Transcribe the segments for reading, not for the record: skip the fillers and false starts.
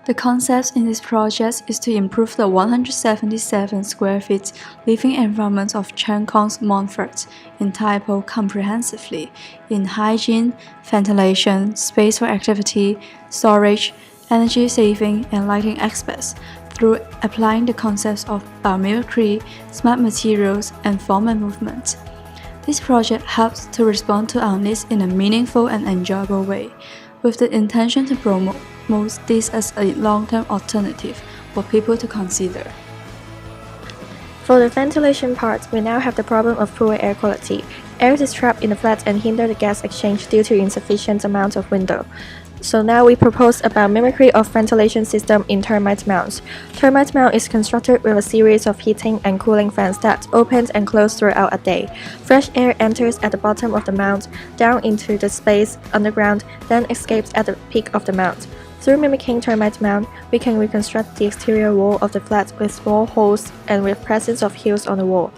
The concept in this project is to improve the 177 square feet living environment of Cheung Kong's Montfort in Taipo comprehensively in hygiene, ventilation, space for activity, storage, energy saving, and lighting aspects through applying the concepts of biomimicry, smart materials, and form and movement. This project helps to respond to our needs in a meaningful and enjoyable way, with the intention to promote this as a long-term alternative for people to consider. For the ventilation part, we now have the problem of poor air quality. Air is trapped in the flat and hinder the gas exchange due to insufficient amount of window. So now we propose a biomimicry of ventilation system in termite mounds. Termite mound is constructed with a series of heating and cooling fans that opens and close throughout a day. Fresh air enters at the bottom of the mound, down into the space underground, then escapes at the peak of the mound. Through mimicking termite mound, we can reconstruct the exterior wall of the flat with small holes and with presence of hills on the wall.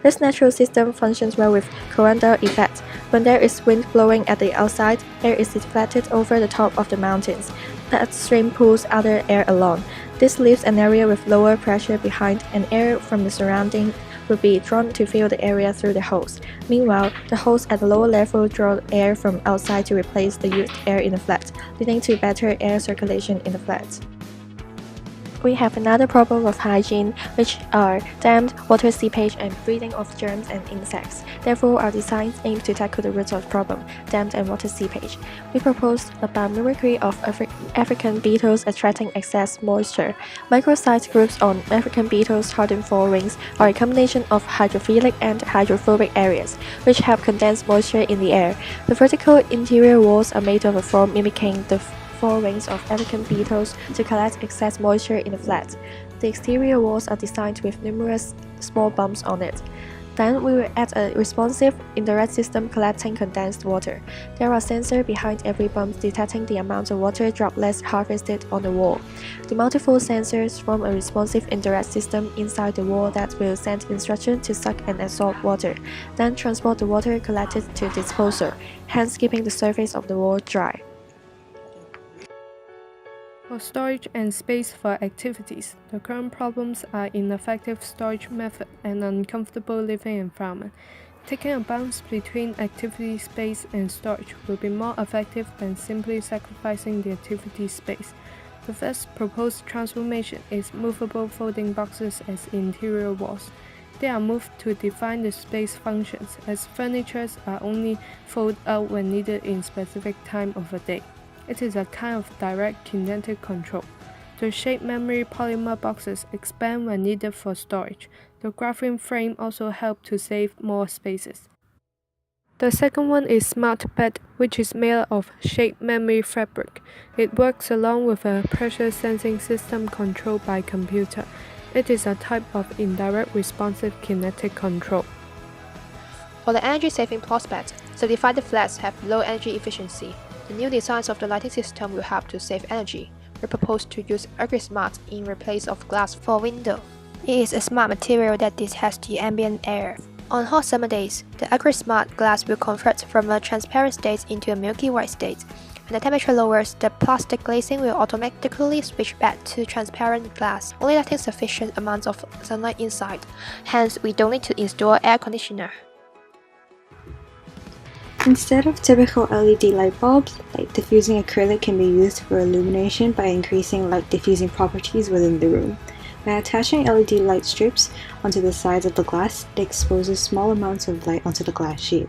This natural system functions well with corundum effect. When there is wind blowing at the outside, air is deflected over the top of the mountains. That stream pulls other air along. This leaves an area with lower pressure behind, and air from the surrounding will be drawn to fill the area through the holes. Meanwhile, the holes at the lower level draw air from outside to replace the used air in the flat, leading to better air circulation in the flat. We have another problem of hygiene, which are damp, water seepage, and breeding of germs and insects. Therefore, our designs aim to tackle the root of the problem, damp and water seepage. We proposed a biomimicry of African beetles attracting excess moisture. Micro-sized groups on African beetles' hardened forewings are a combination of hydrophilic and hydrophobic areas, which help condense moisture in the air. The vertical interior walls are made of a form mimicking the forewings of African beetles to collect excess moisture in the flat. The exterior walls are designed with numerous small bumps on it. Then we will add a responsive indirect system collecting condensed water. There are sensors behind every bump detecting the amount of water droplets harvested on the wall. The multiple sensors form a responsive indirect system inside the wall that will send instructions to suck and absorb water, then transport the water collected to disposer, hence keeping the surface of the wall dry. For storage and space for activities, the current problems are ineffective storage method and uncomfortable living environment. Taking a balance between activity space and storage will be more effective than simply sacrificing the activity space. The first proposed transformation is movable folding boxes as interior walls. They are moved to define the space functions, as furniture are only folded out when needed in specific time of the day. It is a kind of direct kinetic control. The shape memory polymer boxes expand when needed for storage. The graphene frame also helps to save more spaces. The second one is Smart Bed, which is made of shape memory fabric. It works along with a pressure sensing system controlled by computer. It is a type of indirect responsive kinetic control. For the energy-saving prospect, subdivided flats have low energy efficiency. The new designs of the lighting system will help to save energy. We propose to use AgriSmart in place of glass for window. It is a smart material that detects the ambient air. On hot summer days, the AgriSmart glass will convert from a transparent state into a milky white state. When the temperature lowers, the plastic glazing will automatically switch back to transparent glass, only letting sufficient amounts of sunlight inside. Hence, we don't need to install air conditioner. Instead of typical LED light bulbs, light diffusing acrylic can be used for illumination by increasing light diffusing properties within the room. By attaching LED light strips onto the sides of the glass, it exposes small amounts of light onto the glass sheet.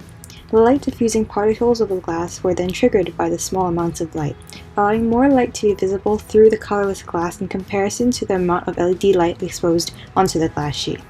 The light diffusing particles of the glass were then triggered by the small amounts of light, allowing more light to be visible through the colorless glass in comparison to the amount of LED light exposed onto the glass sheet.